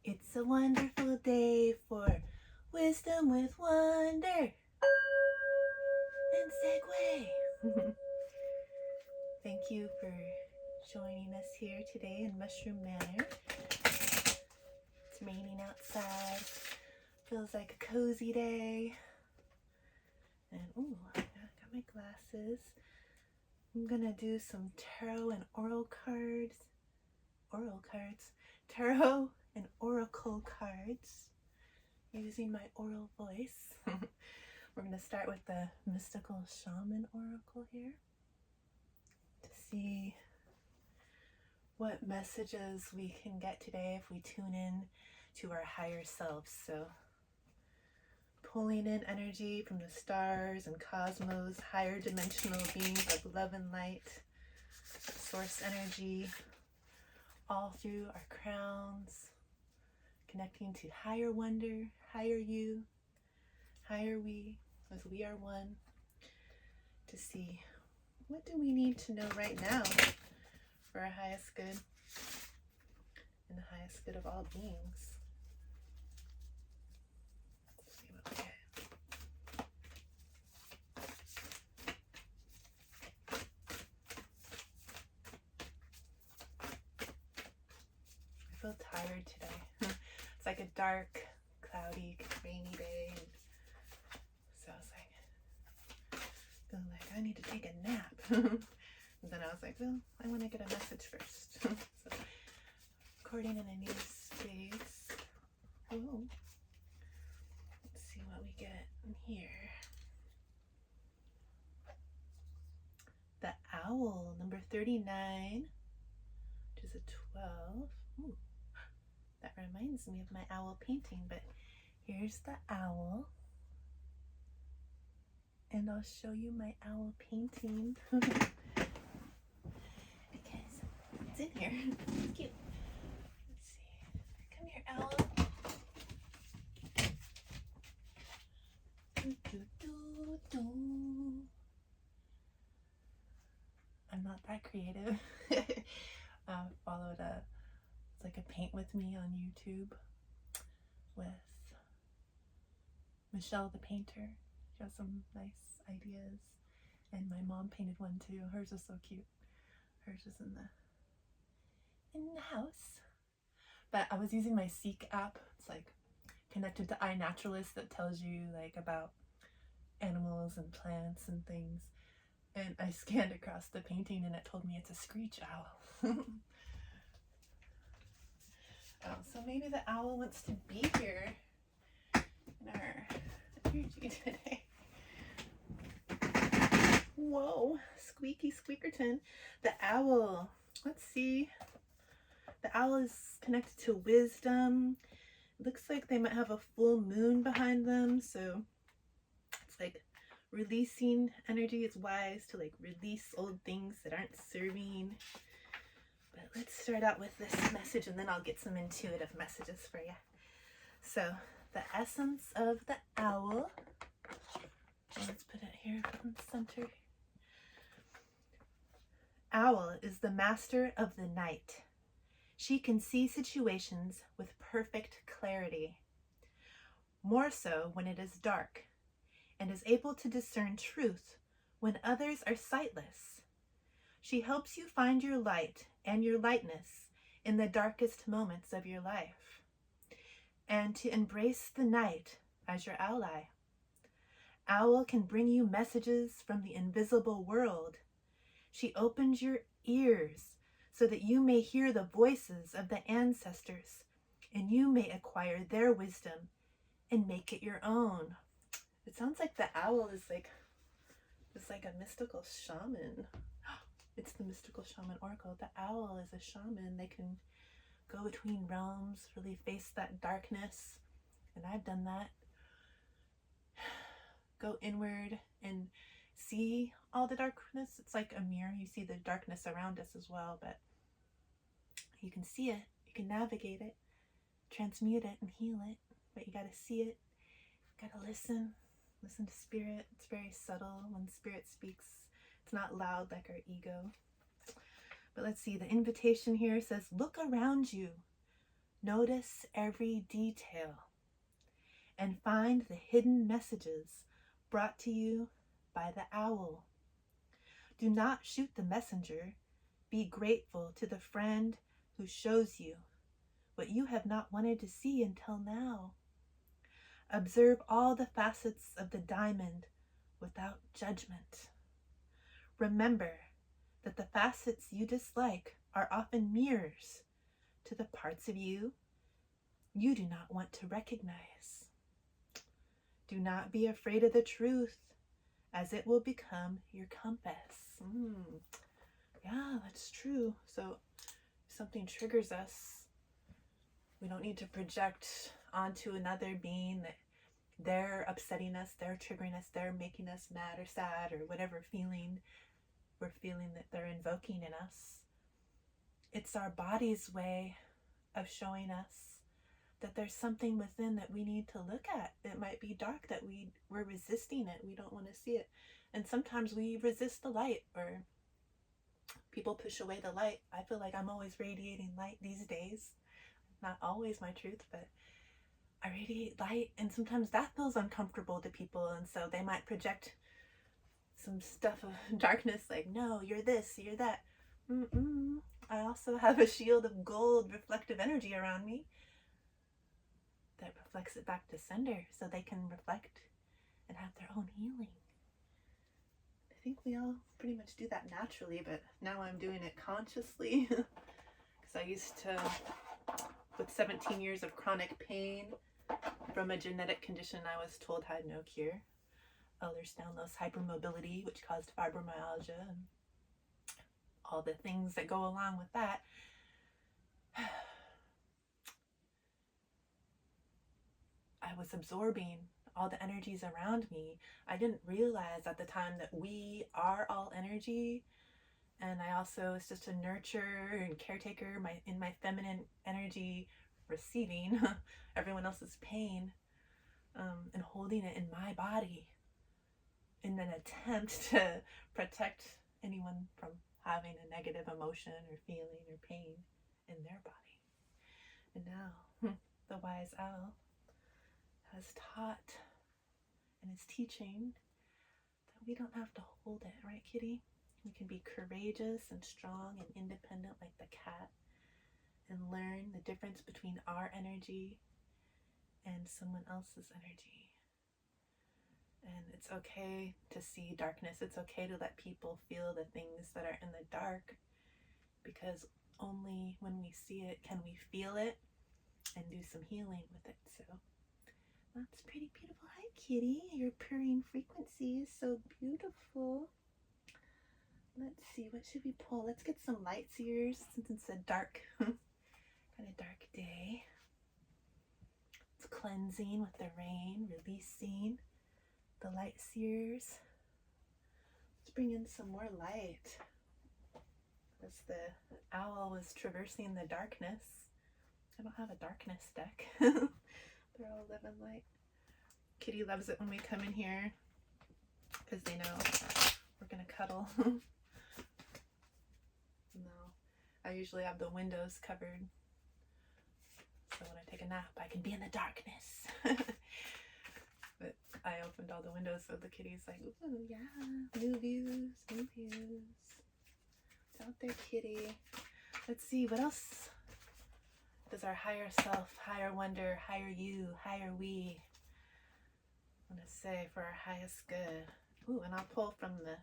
It's a wonderful day for wisdom with wonder and Segue. Thank you for joining us here today in Mushroom Manor. It's raining outside. Feels like a cozy day. And ooh, I got my glasses. I'm gonna do some tarot and oracle cards. Tarot and oracle cards using my oral voice. We're going to start with the mystical shaman oracle here to see what messages we can get today if we tune in to our higher selves. So pulling in energy from the stars and cosmos, higher dimensional beings like love and light, source energy, all through our crowns, connecting to higher wonder, higher you, higher we, as we are one, to see what do we need to know right now for our highest good and the highest good of all beings. Let's see what we get. I feel tired today. It's like a dark, cloudy, rainy day. And so I was like, feeling like I need to take a nap. And then I was like, well, I want to get a message first. So, recording in a new space. Oh, let's see what we get in here. The owl, number 39, which is a 12. Ooh, that reminds me of my owl painting, but here's the owl. And I'll show you my owl painting because it's in here. It's cute. Let's see. Come here, owl. I'm not that creative. Followed it's like a paint with me on YouTube with Michelle the painter. She has some nice ideas, and my mom painted one too. Hers is so cute. Hers is in the house. But I was using my Seek app. It's like connected to iNaturalist that tells you like about animals and plants and things. And I scanned across the painting and it told me it's a screech owl. Oh, so maybe the owl wants to be here in our energy today. Whoa, squeaky squeakerton. The owl, let's see. The owl is connected to wisdom. It looks like they might have a full moon behind them, so it's like releasing energy. It's wise to like release old things that aren't serving. But let's start out with this message and then I'll get some intuitive messages for you. So the essence of the owl, let's put it here in the center. Owl is the master of the night. She can see situations with perfect clarity, more so when it is dark, and is able to discern truth when others are sightless. She helps you find your light and your lightness in the darkest moments of your life, and to embrace the night as your ally. Owl can bring you messages from the invisible world. She opens your ears so that you may hear the voices of the ancestors and you may acquire their wisdom and make it your own. It sounds like the owl is like a mystical shaman. It's the mystical shaman oracle. The owl is a shaman. They can go between realms, really face that darkness. And I've done that. Go inward and see all the darkness. It's like a mirror. You see the darkness around us as well, but you can see it. You can navigate it, transmute it, and heal it. But you got to see it. You got to listen. Listen to spirit. It's very subtle when spirit speaks. It's not loud like our ego. But let's see. The invitation here says, look around you. Notice every detail and find the hidden messages brought to you by the owl. Do not shoot the messenger. Be grateful to the friend who shows you what you have not wanted to see until now. Observe all the facets of the diamond without judgment. Remember that the facets you dislike are often mirrors to the parts of you you do not want to recognize. Do not be afraid of the truth, as it will become your compass. Yeah, that's true. So if something triggers us, we don't need to project onto another being that they're upsetting us, they're triggering us, they're making us mad or sad or whatever feeling we're feeling that they're invoking in us. It's our body's way of showing us that there's something within that we need to look at. It might be dark, that we're resisting it. We don't want to see it. And sometimes we resist the light, or people push away the light. I feel like I'm always radiating light these days. Not always my truth, but I radiate light, and sometimes that feels uncomfortable to people, and so they might project some stuff of darkness, like, no, you're this, you're that. I also have a shield of gold reflective energy around me that reflects it back to sender, so they can reflect and have their own healing. I think we all pretty much do that naturally, but now I'm doing it consciously, because I used to, with 17 years of chronic pain from a genetic condition I was told had no cure, Ehlers-Danlos hypermobility, which caused fibromyalgia and all the things that go along with that. I was absorbing all the energies around me. I didn't realize at the time that we are all energy, and I also was just a nurturer and caretaker in my feminine energy, receiving everyone else's pain, and holding it in my body in an attempt to protect anyone from having a negative emotion or feeling or pain in their body. And now the wise owl has taught and is teaching that we don't have to hold it, right, kitty? We can be courageous and strong and independent like the cat, and learn the difference between our energy and someone else's energy. And it's okay to see darkness. It's okay to let people feel the things that are in the dark, because only when we see it can we feel it and do some healing with it. So that's pretty beautiful. Hi, kitty. Your purring frequency is so beautiful. Let's see, what should we pull? Let's get some light seers, since it's a dark, kind of dark day. It's cleansing with the rain, releasing the light seers. Let's bring in some more light. As the owl was traversing the darkness. I don't have a darkness deck. They're all living light. Kitty loves it when we come in here, because they know we're gonna cuddle. No, I usually have the windows covered, so when I take a nap I can be in the darkness. But I opened all the windows, so the kitty's like, ooh, yeah, new views, new views. It's out there, kitty. Let's see, what else does our higher self, higher wonder, higher you, higher we want to say for our highest good? Ooh, and I'll pull from the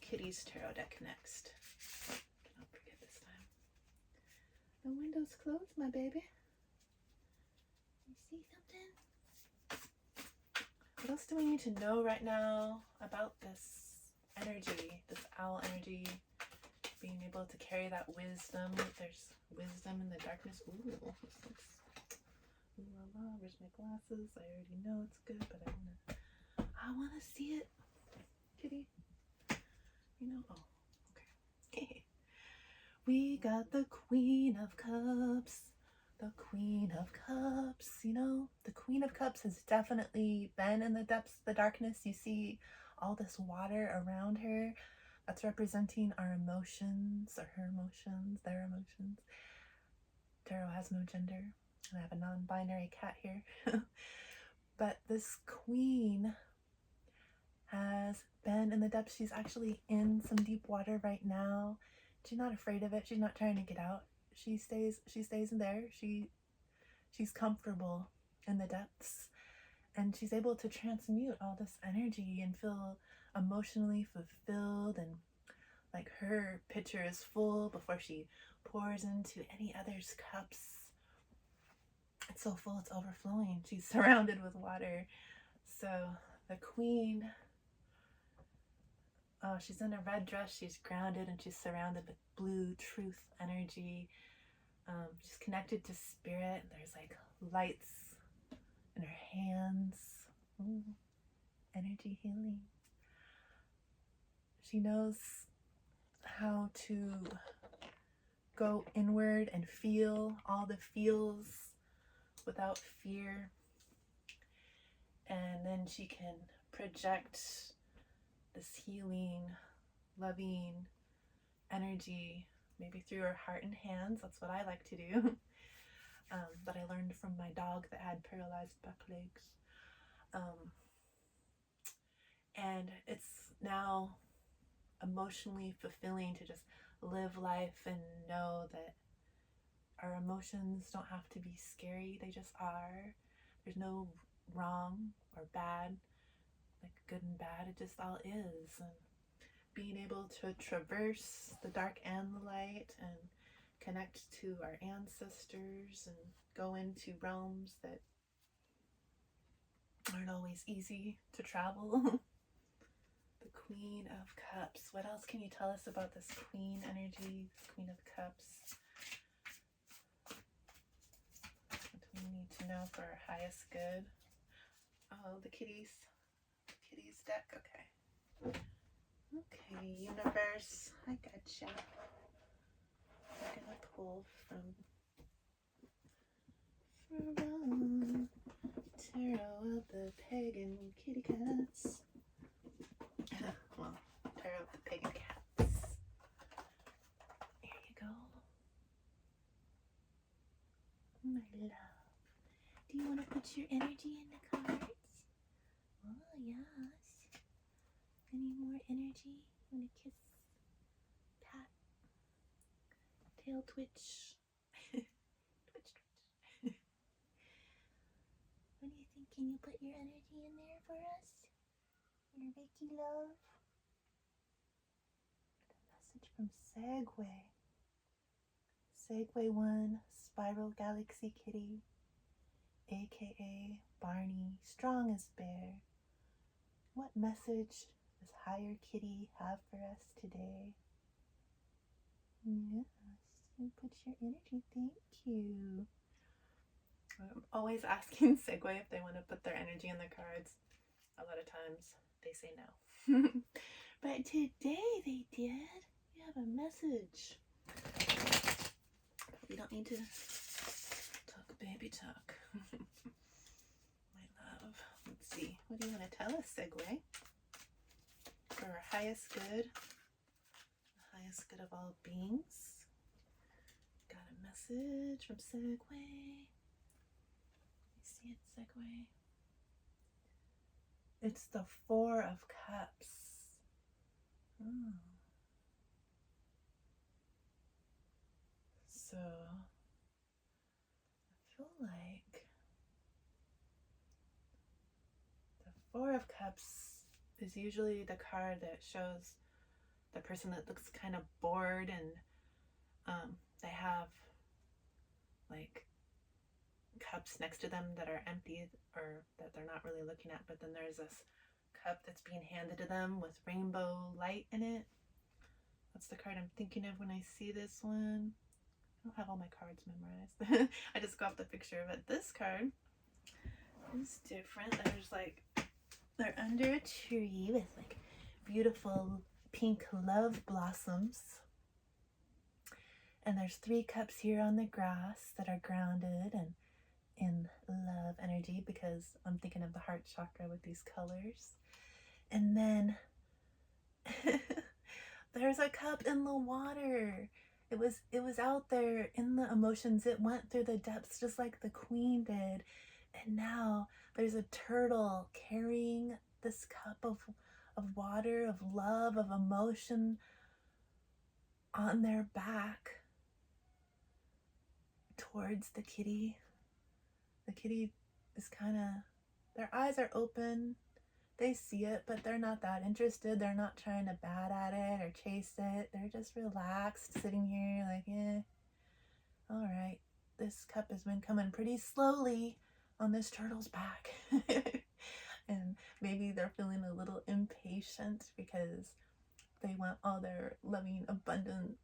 kitty's tarot deck next. Don't forget this time. The window's closed, my baby. You see something? What else do we need to know right now about this energy, this owl energy? Being able to carry that wisdom. There's wisdom in the darkness. Ooh, this looks, ooh la la. Where's my glasses? I already know it's good, but I wanna see it, kitty. You know, oh, okay. We got the Queen of Cups. The Queen of Cups, you know, the Queen of Cups has definitely been in the depths of the darkness. You see all this water around her. That's representing our emotions, or her emotions, their emotions. Tarot has no gender. I have a non-binary cat here. But this queen has been in the depths. She's actually in some deep water right now. She's not afraid of it. She's not trying to get out. She stays in there. She's comfortable in the depths, and she's able to transmute all this energy and feel emotionally fulfilled, and like her pitcher is full before she pours into any other's cups. It's so full, it's overflowing. She's surrounded with water. So the queen, oh, she's in a red dress, she's grounded, and she's surrounded with blue truth energy. She's connected to spirit. There's like lights in her hands. Ooh, energy healing. She knows how to go inward and feel all the feels without fear. And then she can project this healing, loving energy, maybe through her heart and hands. That's what I like to do. That I learned from my dog that had paralyzed back legs. And it's now emotionally fulfilling to just live life and know that our emotions don't have to be scary. They just are. There's no wrong or bad, like good and bad. It just all is. And being able to traverse the dark and the light and connect to our ancestors and go into realms that aren't always easy to travel. The Queen of Cups. What else can you tell us about this Queen energy, this Queen of Cups? What do we need to know for our highest good? Oh, the kitties. Kitties deck, okay. Okay, universe, I gotcha. I'm gonna pull from Tarot of the Pagan Kitty Cats. Well, Tarot of the Pagan Cats. Here you go. My love. Do you want to put your energy in the cards? Oh, yes. Any more energy? You want to kiss? Pat? Tail twitch? Twitch, twitch. What do you think? Can you put your energy in there for us? Your Reiki love? A message from Segue. Segue 1, Spiral Galaxy Kitty, aka Barney, strong as bear. What message does Higher Kitty have for us today? Yes, you put your energy. Thank you. I'm always asking Segue if they want to put their energy in the cards. A lot of times they say no. But today they did. You have a message. We don't need to talk baby talk. My love. Let's see. What do you want to tell us, Segue? For our highest good. The highest good of all beings. Got a message from Segue. You see it, Segue? It's the Four of Cups. Oh. So, I feel like the Four of Cups is usually the card that shows the person that looks kind of bored, and they have like cups next to them that are empty or that they're not really looking at, but then there's this cup that's being handed to them with rainbow light in it. That's the card I'm thinking of when I see this one. I don't have all my cards memorized. I just got the picture of it. This card is different. There's like, they're under a tree with like beautiful pink love blossoms. And there's 3 cups here on the grass that are grounded and in love energy, because I'm thinking of the heart chakra with these colors. And then there's a cup in the water, It was out there in the emotions. It went through the depths just like the queen did. And now there's a turtle carrying this cup of water, of love, of emotion on their back towards the kitty. The kitty is kind of, their eyes are open. They see it, but they're not that interested. They're not trying to bat at it or chase it. They're just relaxed, sitting here like, eh, all right. This cup has been coming pretty slowly on this turtle's back. And maybe they're feeling a little impatient because they want all their loving, abundant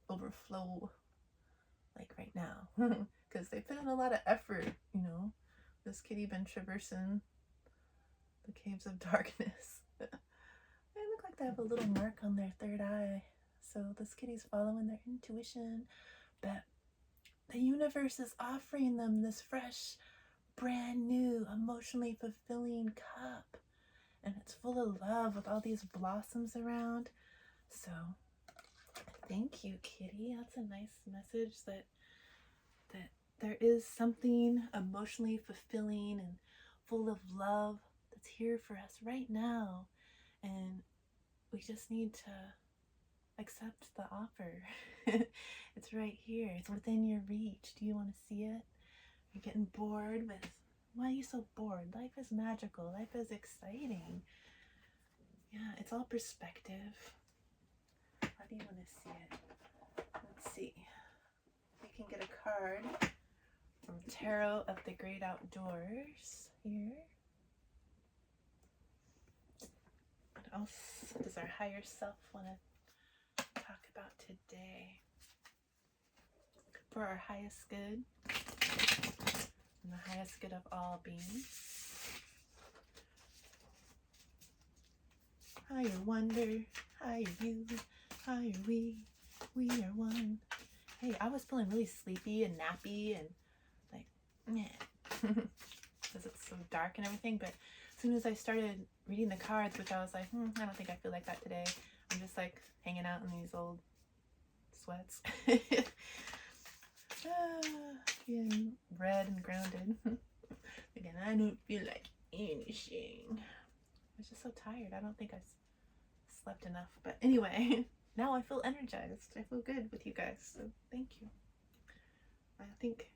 overflow, like right now. Because they put in a lot of effort, you know. This kitty been traversing the caves of darkness. They look like they have a little mark on their third eye. So this kitty's following their intuition. But the universe is offering them this fresh, brand new, emotionally fulfilling cup. And it's full of love with all these blossoms around. So thank you, kitty. That's a nice message that there is something emotionally fulfilling and full of love that's here for us right now, and we just need to accept the offer. It's right here. It's within your reach. Do you want to see it? You're getting bored with, why are you so bored? Life is magical. Life is exciting. Yeah, it's all perspective. How do you want to see it? Let's see. You can get a card from Tarot of the Great Outdoors here. What else does our higher self want to talk about today? For our highest good and the highest good of all beings. Higher wonder, higher you, higher we are one. Hey, I was feeling really sleepy and nappy and like, meh, because it's so dark and everything, but as soon as I started reading the cards, which I was like, I don't think I feel like that today. I'm just like hanging out in these old sweats. Being red and grounded. Again, I don't feel like anything. I was just so tired. I don't think I slept enough. But anyway, now I feel energized. I feel good with you guys. So thank you. I think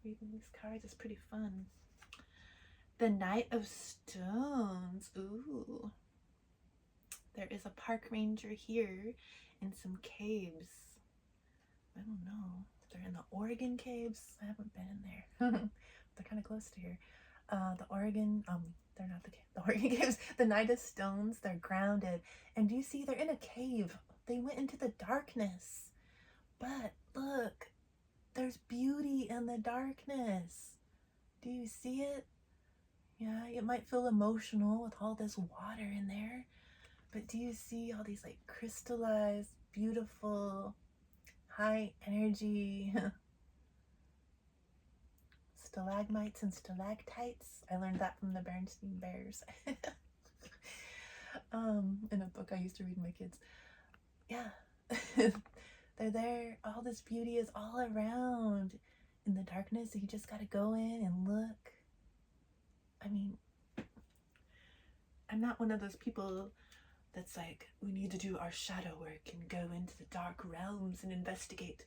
reading these cards is pretty fun. The Knight of Stones. Ooh. There is a park ranger here in some caves. I don't know. They're in the Oregon caves. I haven't been in there. They're kind of close to here. The Oregon, they're not the Oregon caves. The Knight of Stones, they're grounded. And do you see, they're in a cave. They went into the darkness. But look, there's beauty in the darkness. Do you see it? Yeah, it might feel emotional with all this water in there. But do you see all these like crystallized, beautiful, high energy stalagmites and stalactites? I learned that from the Bernstein Bears. In a book I used to read to my kids. Yeah. They're there. All this beauty is all around in the darkness. You just got to go in and look. I mean, I'm not one of those people that's like, we need to do our shadow work and go into the dark realms and investigate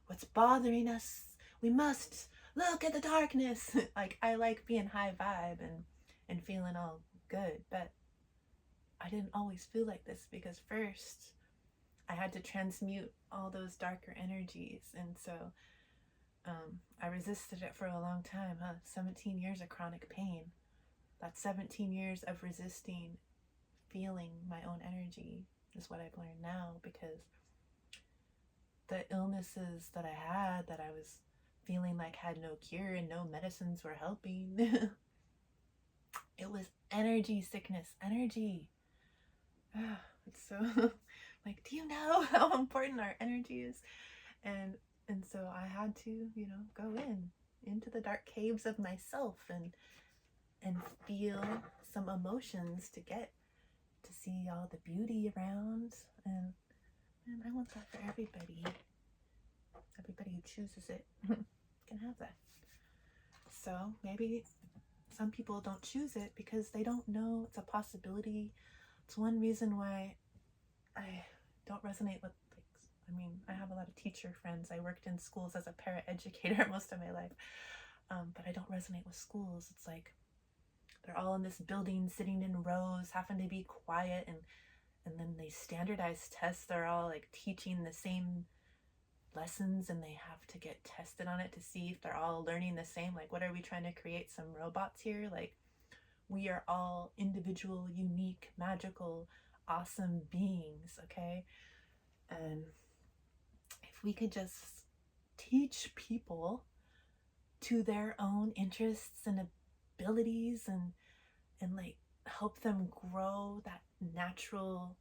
what's bothering us. We must look at the darkness. Like, I like being high vibe and feeling all good, but I didn't always feel like this because first I had to transmute all those darker energies, and so I resisted it for a long time. 17 years of chronic pain. That's 17 years of resisting feeling my own energy is what I've learned now, because the illnesses that I had that I was feeling like had no cure and no medicines were helping. It was energy sickness, energy. It's so like, do you know how important our energy is? And so I had to, go into the dark caves of myself and feel some emotions to get to see all the beauty around. And I want that for everybody. Everybody who chooses it can have that. So maybe some people don't choose it because they don't know it's a possibility. It's one reason why I don't resonate with, like, I mean, I have a lot of teacher friends. I worked in schools as a paraeducator most of my life, but I don't resonate with schools. It's like they're all in this building, sitting in rows, having to be quiet, and then they standardize tests. They're all like teaching the same lessons, and they have to get tested on it to see if they're all learning the same. Like, what are we trying to create, some robots here? Like, we are all individual, unique, magical, awesome beings, okay? And if we could just teach people to their own interests and abilities, and like help them grow that natural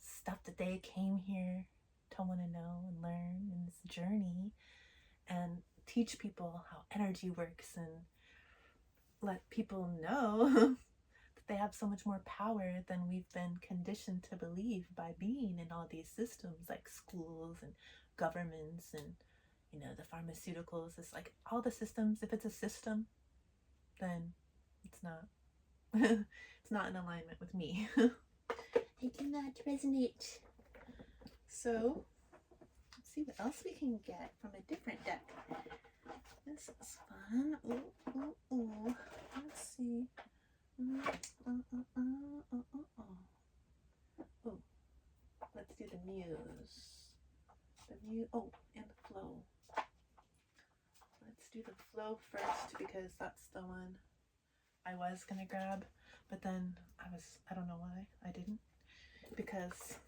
stuff that they came here to want to know and learn in this journey, and teach people how energy works, and let people know that they have so much more power than we've been conditioned to believe by being in all these systems like schools and governments and, you know, the pharmaceuticals. It's like all the systems. If it's a system, then it's not it's not in alignment with me. I do not resonate. So let's see what else we can get from a different deck. This is fun. Ooh, ooh, ooh. Let's see. Oh, let's do the muse. The muse. Oh, and the flow. Let's do the flow first because that's the one I was gonna grab, but then I don't know why I didn't, because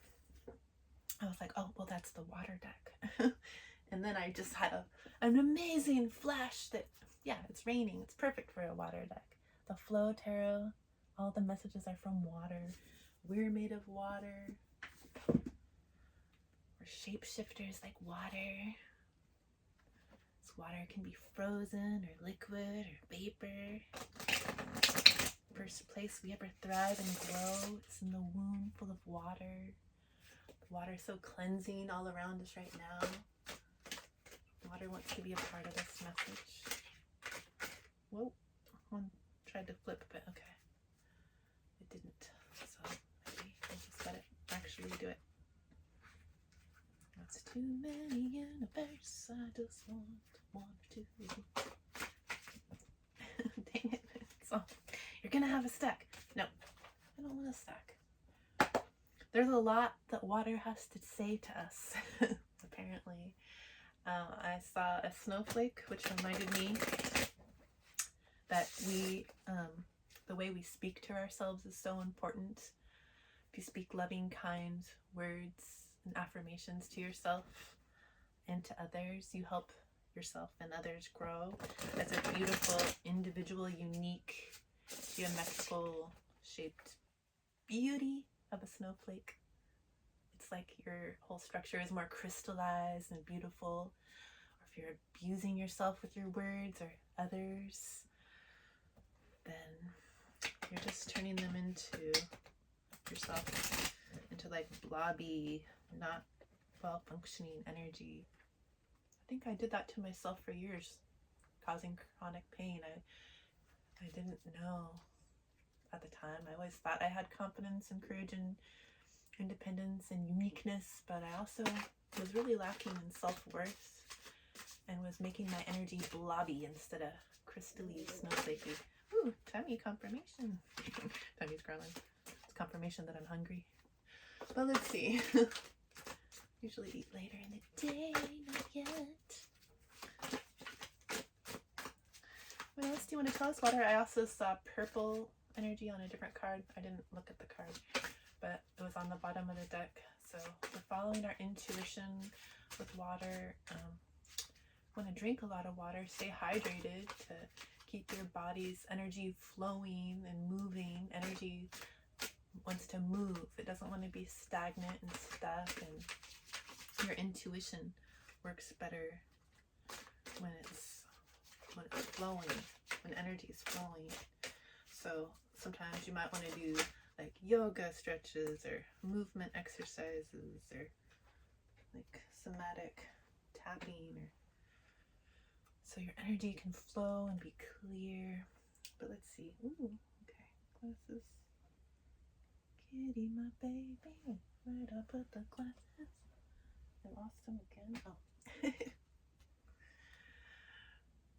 I was like, oh, well, that's the water deck. And then I just had an amazing flash that, yeah, it's raining. It's perfect for a water deck. The flow tarot, all the messages are from water. We're made of water. We're shapeshifters like water. This water can be frozen or liquid or vapor. First place we ever thrive and grow is in the womb full of water. The water is so cleansing all around us right now. Water wants to be a part of this message. Whoa, one tried to flip, but okay. It didn't. So maybe we'll just let it actually do it. That's too many universe. I just want one or two. Dang it. So you're gonna have a stack. No, I don't want a stack. There's a lot that water has to say to us, apparently. I saw a snowflake, which reminded me that the way we speak to ourselves is so important. If you speak loving, kind words and affirmations to yourself and to others, you help yourself and others grow as a beautiful, individual, unique, geometrical shaped beauty of a snowflake. It's like your whole structure is more crystallized and beautiful. Or if you're abusing yourself with your words or others, then you're just turning them into yourself, into like blobby, not well-functioning energy. I think I did that to myself for years, causing chronic pain. I didn't know at the time. I always thought I had confidence and courage and independence and uniqueness, but I also was really lacking in self-worth and was making my energy blobby instead of crystally, snowflakey. Ooh, tummy confirmation. Tummy's growling. It's confirmation that I'm hungry. But let's see. Usually eat later in the day, not yet. What else do you want to tell us, Water? I also saw purple energy on a different card. I didn't look at the card, but it was on the bottom of the deck. So we're following our intuition with water. Want to drink a lot of water. Stay hydrated to keep your body's energy flowing and moving. Energy wants to move. It doesn't want to be stagnant and stuck. And your intuition works better when it's flowing, when energy is flowing. So sometimes you might want to do like yoga stretches or movement exercises or like somatic tapping, or so your energy can flow and be clear. But let's see. Ooh, okay. Glasses. Kitty, my baby. Where'd I put the glasses? I lost them again. Oh.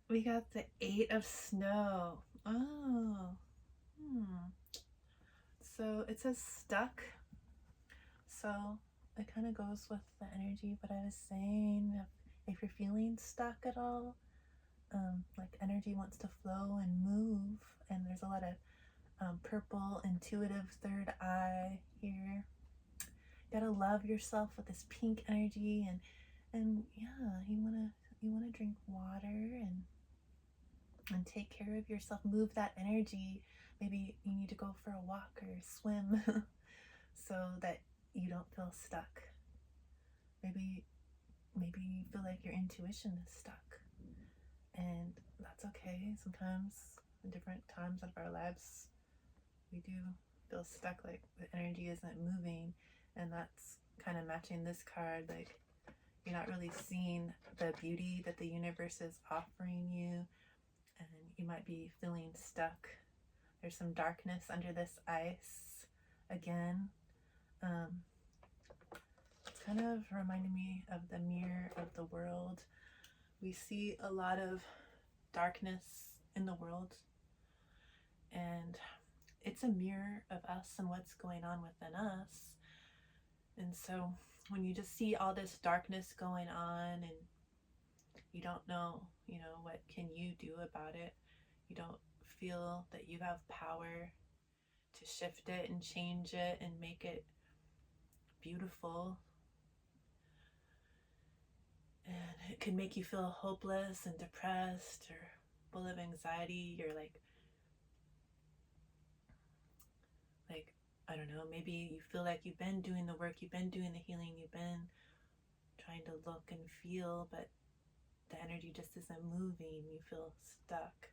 We got the 8 of snow. Oh. So it says stuck. So it kind of goes with the energy of what I was saying. If you're feeling stuck at all, like energy wants to flow and move, and there's a lot of purple intuitive third eye here. You gotta love yourself with this pink energy, and yeah, you wanna drink water and take care of yourself. Move that energy. Maybe you need to go for a walk or swim so that you don't feel stuck. Maybe you feel like your intuition is stuck, and that's okay. Sometimes in different times of our lives we do feel stuck, like the energy isn't moving, and that's kind of matching this card. Like you're not really seeing the beauty that the universe is offering you, and you might be feeling stuck. There's some darkness under this ice again. It's kind of reminding me of the mirror of the world. We see a lot of darkness in the world, and it's a mirror of us and what's going on within us. And so when you just see all this darkness going on and you don't know, what can you do about it? You don't feel that you have power to shift it and change it and make it beautiful. And it can make you feel hopeless and depressed or full of anxiety. You're like, I don't know, maybe you feel like you've been doing the work, you've been doing the healing, you've been trying to look and feel, but the energy just isn't moving. You feel stuck.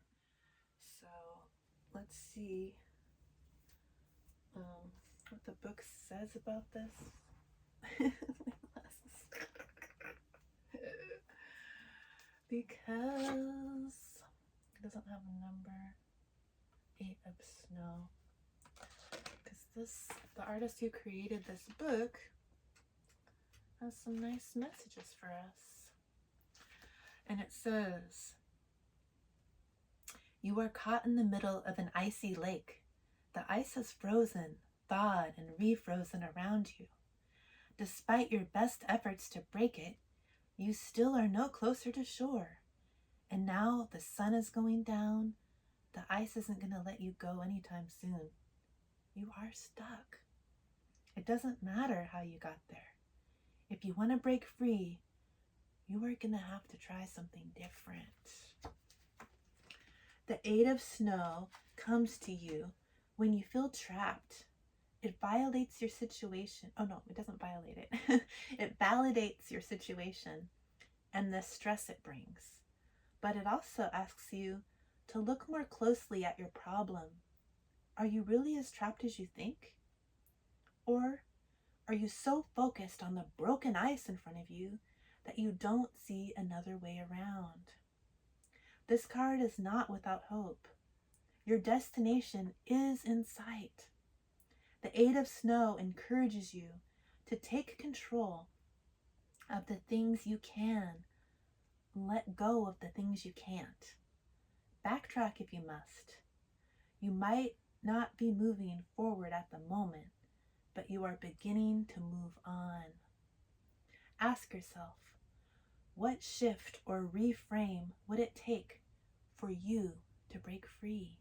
So let's see what the book says about this. Because it doesn't have a number. 8 of snow. Because the artist who created this book has some nice messages for us. And it says, you are caught in the middle of an icy lake. The ice has frozen, thawed, and refrozen around you. Despite your best efforts to break it, you still are no closer to shore. And now the sun is going down. The ice isn't going to let you go anytime soon. You are stuck. It doesn't matter how you got there. If you want to break free, you are going to have to try something different. The 8 of snow comes to you when you feel trapped. It violates your situation. Oh no, it doesn't violate it. It validates your situation and the stress it brings. But it also asks you to look more closely at your problem. Are you really as trapped as you think? Or are you so focused on the broken ice in front of you that you don't see another way around? This card is not without hope. Your destination is in sight. The 8 of snow encourages you to take control of the things you can and let go of the things you can't. Backtrack if you must. You might not be moving forward at the moment, but you are beginning to move on. Ask yourself, what shift or reframe would it take for you to break free?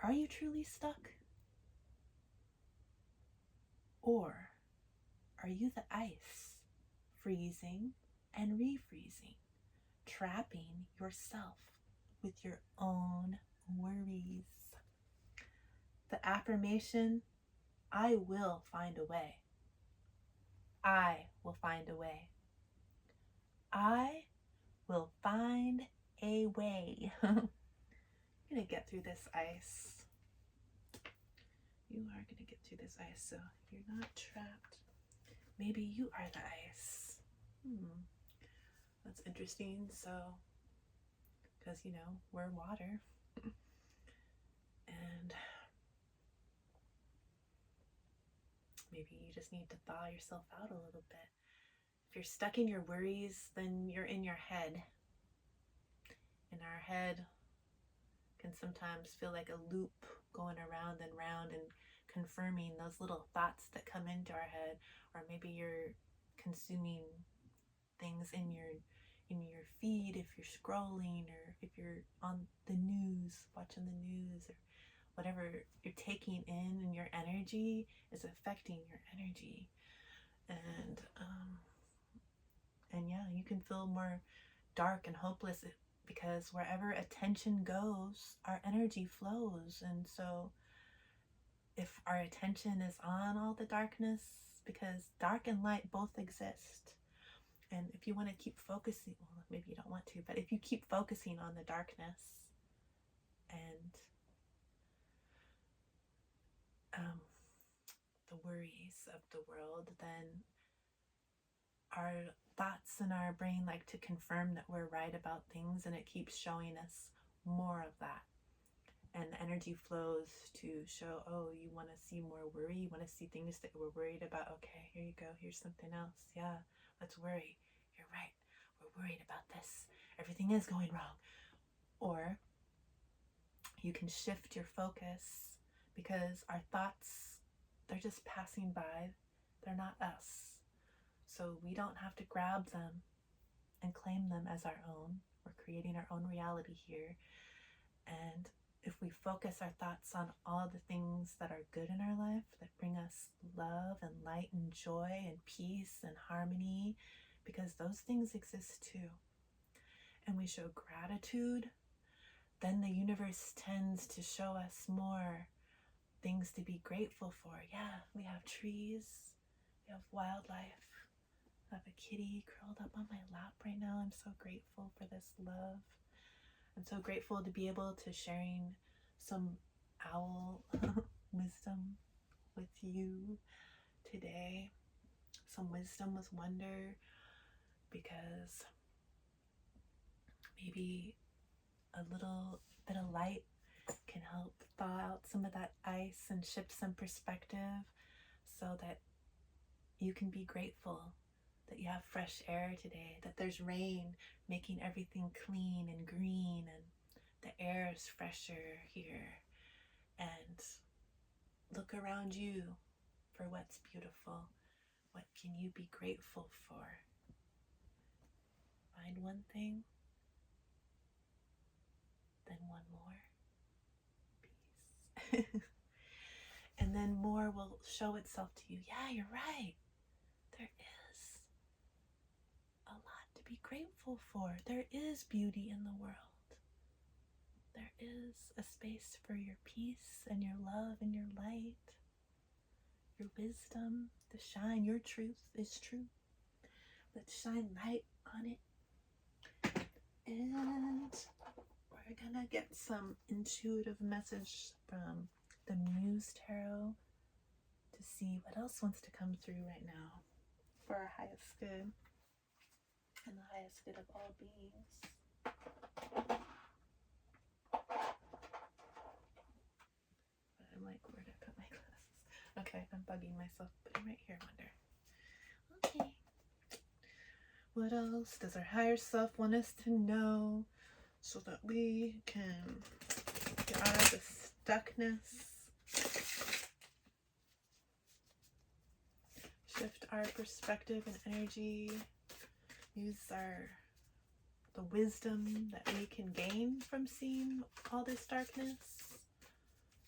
Are you truly stuck? Or are you the ice, freezing and refreezing, trapping yourself with your own worries? The affirmation, I will find a way. I will find a way. I will find a way. You're going to get through this ice. You are going to get through this ice, so you're not trapped. Maybe you are the ice. That's interesting. So, because, we're water. And maybe you just need to thaw yourself out a little bit. If you're stuck in your worries, then you're in your head. And our head can sometimes feel like a loop going around and round and confirming those little thoughts that come into our head. Or maybe you're consuming things in your feed if you're scrolling, or if you're on the news, watching the news, or whatever you're taking in, and your energy is affecting your energy. And yeah, you can feel more dark and hopeless because wherever attention goes, our energy flows. And so if our attention is on all the darkness, because dark and light both exist, and if you want to keep focusing, well, maybe you don't want to, but if you keep focusing on the darkness and the worries of the world, then our thoughts in our brain like to confirm that we're right about things, and it keeps showing us more of that. And the energy flows to show, oh, you want to see more worry, you want to see things that we're worried about. Okay, here you go, here's something else. Yeah, let's worry. You're right, we're worried about this, everything is going wrong. Or you can shift your focus, because our thoughts, they're just passing by, they're not us. So we don't have to grab them and claim them as our own. We're creating our own reality here. And if we focus our thoughts on all the things that are good in our life, that bring us love and light and joy and peace and harmony, because those things exist too, and we show gratitude, then the universe tends to show us more things to be grateful for. Yeah, we have trees, we have wildlife. I have a kitty curled up on my lap right now. I'm so grateful for this love. I'm so grateful to be able to sharing some owl wisdom with you today. Some wisdom with wonder, because maybe a little bit of light can help thaw out some of that ice and shift some perspective, so that you can be grateful that you have fresh air today, that there's rain making everything clean and green, and the air is fresher here. And look around you for what's beautiful. What can you be grateful for? Find one thing, then one more. Peace. And then more will show itself to you. Yeah, you're right. There is a lot to be grateful for. There is beauty in the world. There is a space for your peace and your love and your light, your wisdom to shine. Your truth is true. Let's shine light on it. And we're gonna get some intuitive message from the Muse Tarot to see what else wants to come through right now for our highest good and the highest good of all beings. I'm like, where did I put my glasses? Okay, I'm bugging myself, but I'm right here, I wonder. Okay. What else does our higher self want us to know, so that we can get out of the stuckness, shift our perspective and energy, use the wisdom that we can gain from seeing all this darkness?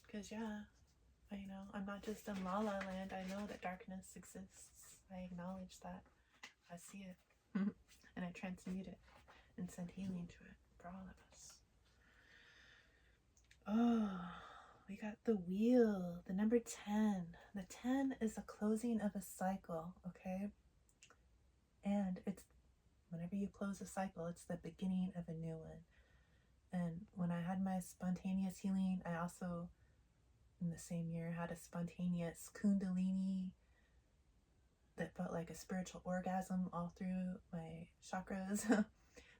Because I'm not just in La La Land. I know that darkness exists. I acknowledge that. I see it. And I transmute it and send healing to it for all of us. Oh, we got the wheel, the number 10. The 10 is a closing of a cycle, okay? And it's whenever you close a cycle, it's the beginning of a new one. And when I had my spontaneous healing, I also, in the same year, had a spontaneous Kundalini that felt like a spiritual orgasm all through my chakras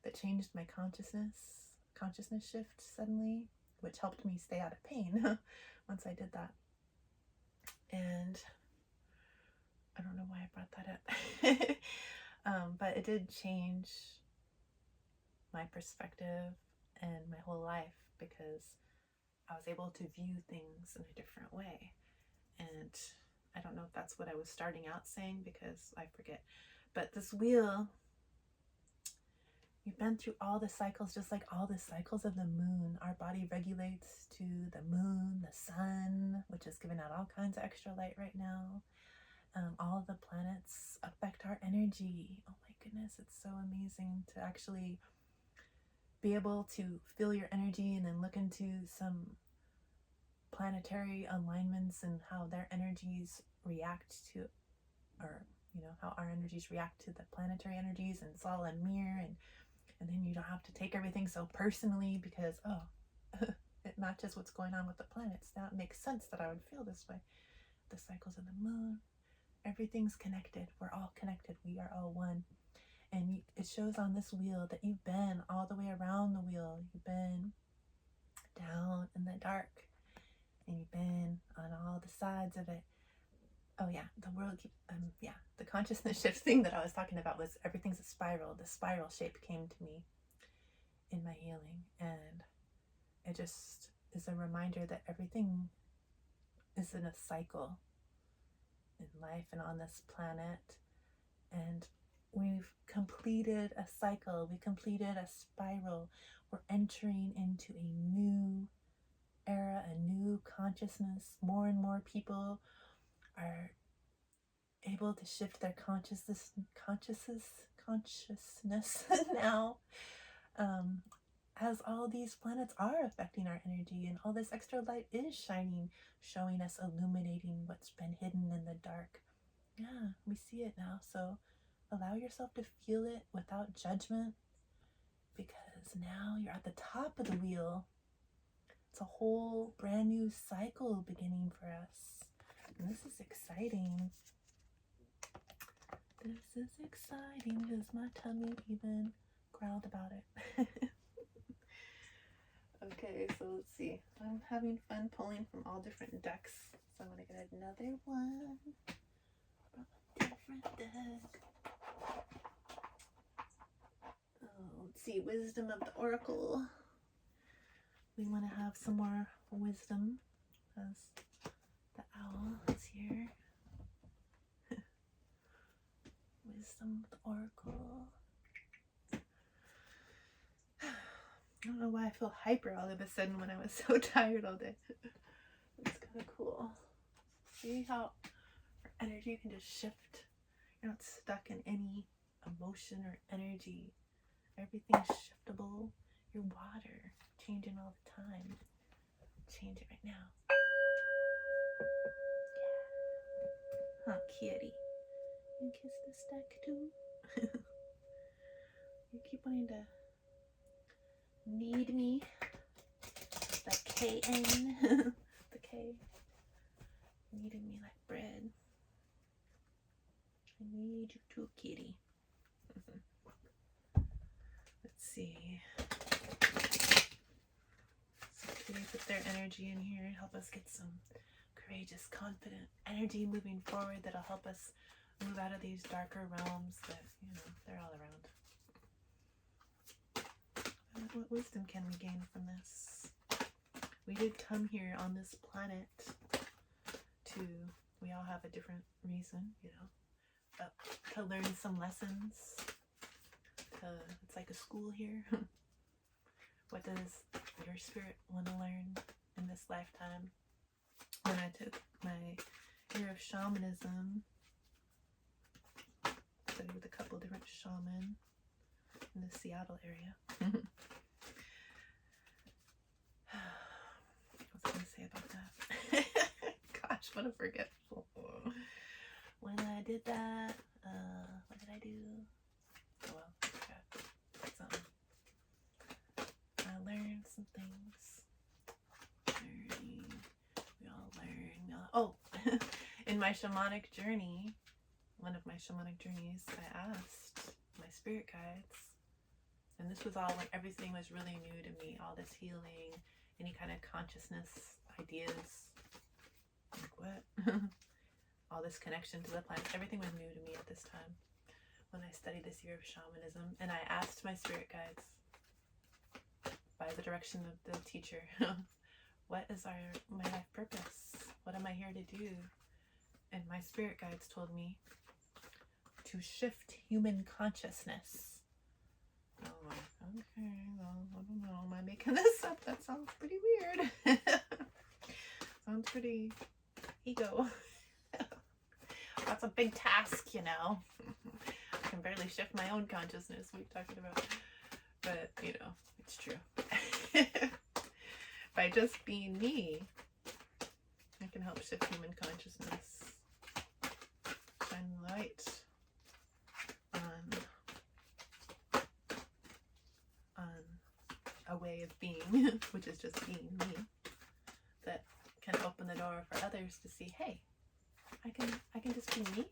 that changed my consciousness shift suddenly, which helped me stay out of pain once I did that. And I don't know why I brought that up. But it did change my perspective and my whole life, because I was able to view things in a different way. And I don't know if that's what I was starting out saying, because I forget. But this wheel, you've been through all the cycles, just like all the cycles of the moon. Our body regulates to the moon, the sun, which is giving out all kinds of extra light right now. All of the planets affect our energy. Oh my goodness, it's so amazing to actually be able to feel your energy and then look into some planetary alignments and how their energies react to, or how our energies react to the planetary energies, and it's all a mirror, and then you don't have to take everything so personally, because it matches what's going on with the planets. Now it makes sense that I would feel this way. The cycles of the moon, everything's connected. We're all connected. We are all one. And it shows on this wheel that you've been all the way around the wheel. You've been down in the dark, and you've been on all the sides of it. Oh yeah, the world, the consciousness shift thing that I was talking about was everything's a spiral. The spiral shape came to me in my healing, and it just is a reminder that everything is in a cycle in life and on this planet. And we've completed a cycle. We completed a spiral. We're entering into a new era, a new consciousness. More and more people are able to shift their consciousness now, as all these planets are affecting our energy, and all this extra light is shining, showing us, illuminating what's been hidden in the dark. Yeah, we see it now. So allow yourself to feel it without judgment, because now you're at the top of the wheel. It's a whole brand new cycle beginning for us. And this is exciting. This is exciting, because my tummy even growled about it. Okay, so let's see. I'm having fun pulling from all different decks. So I'm going to get another one from a different deck. Let's see, Wisdom of the Oracle. We want to have some more wisdom, as the owl is here. Wisdom of the Oracle. I don't know why I feel hyper all of a sudden when I was so tired all day. It's kind of cool. See how our energy can just shift? You're not stuck in any emotion or energy. Everything's shiftable. Your water changing all the time. Change it right now. Yeah. Huh, kitty. You kiss this deck too? You keep wanting to need me. The KN. The K. Needing me like bread. I need you too, kitty. Let's see. So kitty put their energy in here and help us get some courageous, confident energy moving forward that'll help us move out of these darker realms that, they're all around. What wisdom can we gain from this? We did come here on this planet we all have a different reason, to learn some lessons. It's like a school here. What does your spirit want to learn in this lifetime? When I took my year of shamanism, studied with a couple different shamans in the Seattle area. What was I going to say about that? Gosh, what a forgetful. When I did that, what did I do? Oh well, I learned some things. Learning. We all learn. In my shamanic journey, one of my shamanic journeys, I asked my spirit guides, and this was all when everything was really new to me, all this healing, any kind of consciousness ideas, like what? All this connection to the planets, everything was new to me at this time when I studied this year of shamanism. And I asked my spirit guides, by the direction of the teacher, what is my life purpose? What am I here to do? And my spirit guides told me to shift human consciousness. I'm like, okay, well, I don't know. Am I making this up? That sounds pretty weird. Sounds pretty ego. That's a big task, you know. I can barely shift my own consciousness. What are you talking about? But, you know, it's true. By just being me, I can help shift human consciousness. Shine light on a way of being, which is just being me, that can open the door for others to see, hey, I can just be me.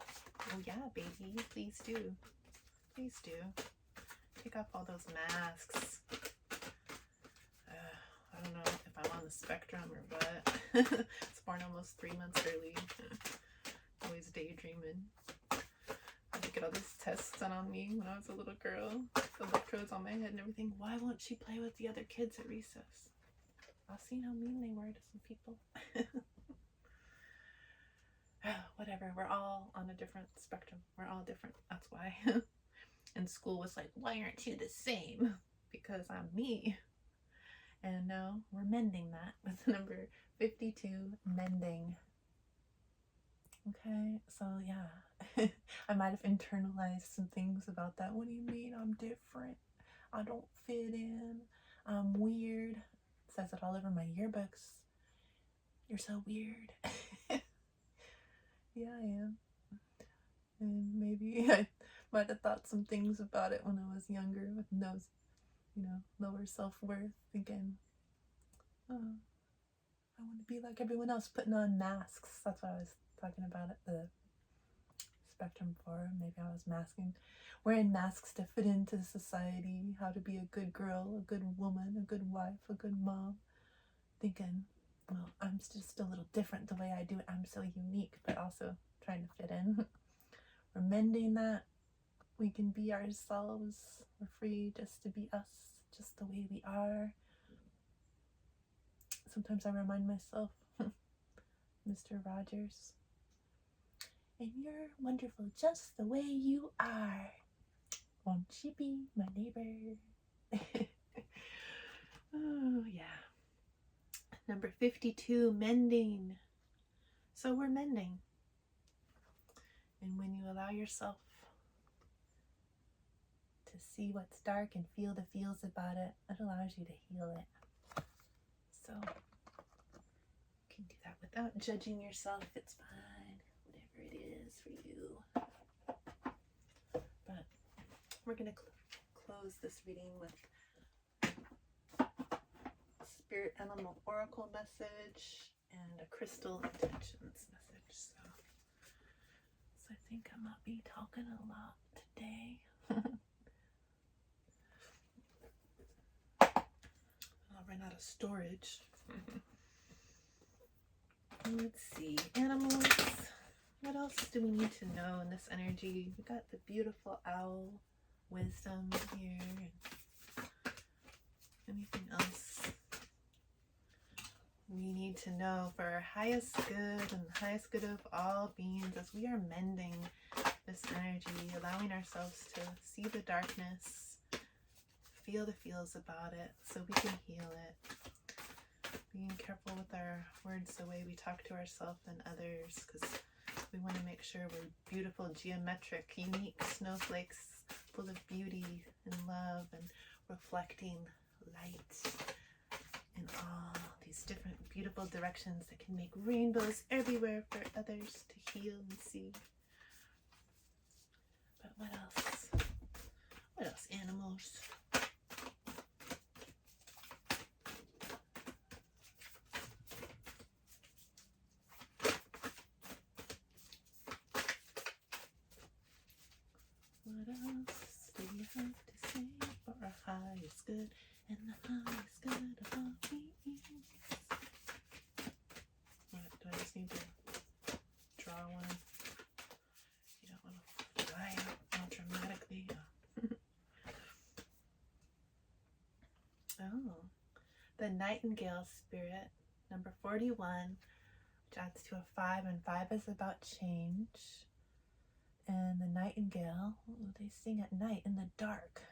Oh yeah, baby, please do. Please do. Take off all those masks. I don't know if I'm on the spectrum or what. I was born almost 3 months early. Always daydreaming. I had to get all these tests done on me when I was a little girl. The electrodes on my head and everything. Why won't she play with the other kids at recess? I've seen how mean they were to some people. Whatever, we're all on a different spectrum. We're all different. That's why. And school was like, why aren't you the same? Because I'm me. And now we're mending that with the number 52, mending. Okay, so yeah. I might have internalized some things about that. What do you mean I'm different? I don't fit in. I'm weird. It says it all over my yearbooks. You're so weird. Yeah, I am. And maybe I might have thought some things about it when I was younger with those, you know, lower self-worth, thinking, oh, I want to be like everyone else, putting on masks. That's what I was talking about at the spectrum for. Maybe I was wearing masks to fit into society, how to be a good girl, a good woman, a good wife, a good mom. Thinking, well, I'm just a little different the way I do it. I'm so unique, but also trying to fit in. We're mending that. We can be ourselves. We're free just to be us, just the way we are. Sometimes I remind myself, Mr. Rogers, and you're wonderful just the way you are. Won't you be my neighbor? Oh, yeah. Number 52, mending. So we're mending. And when you allow yourself to see what's dark and feel the feels about it, it allows you to heal it. So you can do that without judging yourself. It's fine, whatever it is for you. But we're going to close this reading with Spirit Animal Oracle message and a Crystal Intentions message. So I think I might be talking a lot today. I'll run out of storage. Let's see. Animals. What else do we need to know in this energy? We got the beautiful owl wisdom here. Anything else we need to know for our highest good and the highest good of all beings as we are mending this energy, allowing ourselves to see the darkness, feel the feels about it so we can heal it. Being careful with our words, the way we talk to ourselves and others, because we want to make sure we're beautiful, geometric, unique snowflakes full of beauty and love and reflecting light in all these different beautiful directions that can make rainbows everywhere for others to heal and see. But what else? What else, animals? good, and the highest good of all beings. What, do I just need to draw one? You don't want to die out all dramatically. Oh, the Nightingale Spirit, number 41, which adds to a 5, and 5 is about change. And the nightingale, they sing at night in the dark.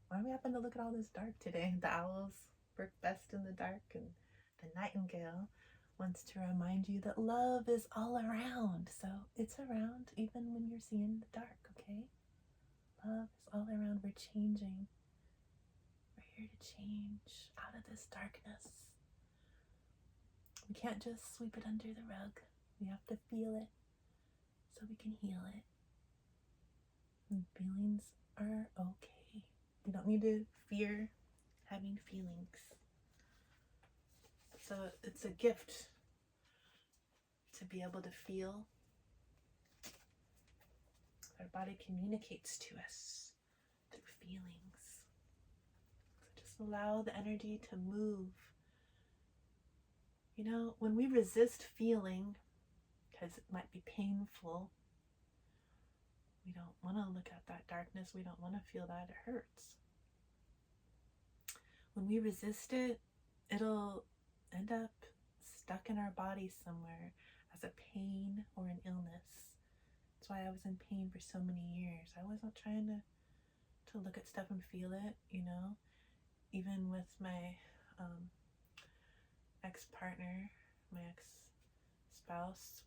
Why do we happen to look at all this dark today? The owls work best in the dark, and the nightingale wants to remind you that love is all around. So it's around even when you're seeing the dark, okay? Love is all around. We're changing. We're here to change out of this darkness. We can't just sweep it under the rug. We have to feel it so we can heal it. And feelings are okay. You don't need to fear having feelings. So it's a gift to be able to feel. Our body communicates to us through feelings. So just allow the energy to move. You know, when we resist feeling, because it might be painful, we don't want to look at that darkness. We don't want to feel that. It hurts. When we resist it, it'll end up stuck in our body somewhere as a pain or an illness. That's why I was in pain for so many years. I wasn't trying to look at stuff and feel it, you know. Even with my ex-partner, my ex-spouse,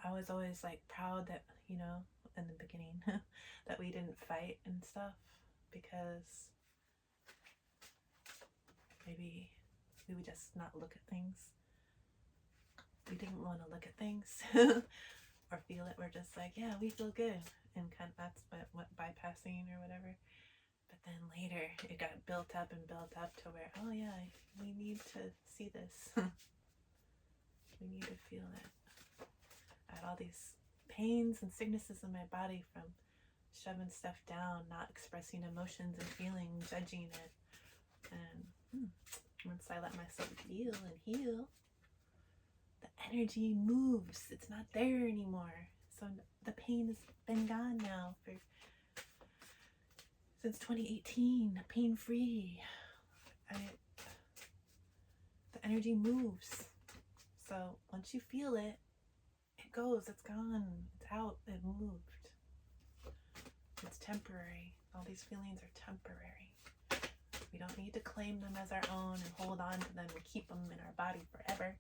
I was always like proud that, you know, in the beginning that we didn't fight and stuff, because maybe we would just not look at things. We didn't want to look at things or feel it. We're just like, yeah, we feel good, and kind of that's what bypassing or whatever. But then later it got built up to where, oh yeah, we need to see this. We need to feel it. I had all these pains and sicknesses in my body from shoving stuff down, not expressing emotions and feeling, judging it. And once I let myself feel and heal, the energy moves. It's not there anymore. So the pain has been gone now since 2018, pain-free. The energy moves. So once you feel it, it goes, it's gone, it's out, it moved. It's temporary. All these feelings are temporary. We don't need to claim them as our own and hold on to them and keep them in our body forever.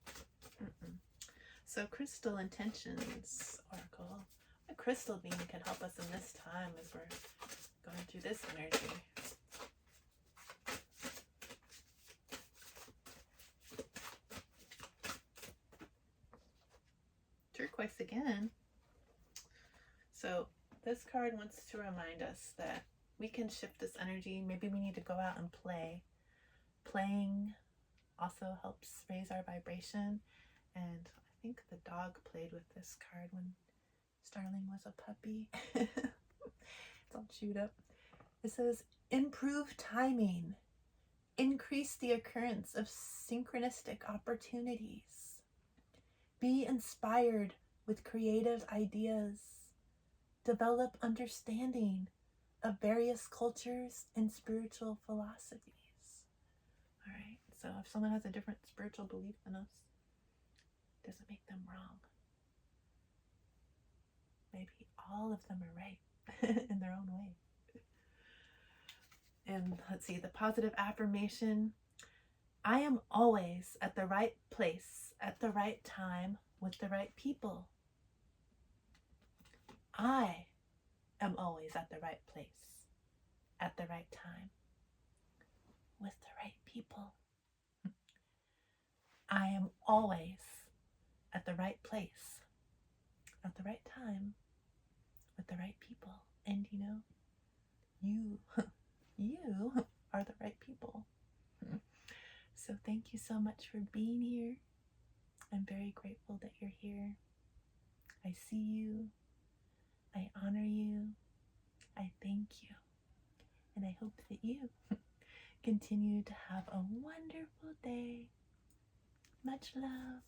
So Crystal Intentions Oracle. A crystal being can help us in this time as we're going through this energy. Turquoise again. So this card wants to remind us that we can shift this energy. Maybe we need to go out and play. Playing also helps raise our vibration. And I think the dog played with this card when Starling was a puppy. It's all chewed up. It says, improve timing. Increase the occurrence of synchronistic opportunities. Be inspired with creative ideas. Develop understanding of various cultures and spiritual philosophies. All right, so if someone has a different spiritual belief than us, it doesn't make them wrong. Maybe all of them are right in their own way. And let's see, the positive affirmation. I am always at the right place, at the right time, with the right people. I am always at the right place, at the right time, with the right people. I am always at the right place, at the right time, with the right people. And you know, you are the right people. So thank you so much for being here. I'm very grateful that you're here. I see you. I honor you. I thank you. and I hope that you continue to have a wonderful day. Much love.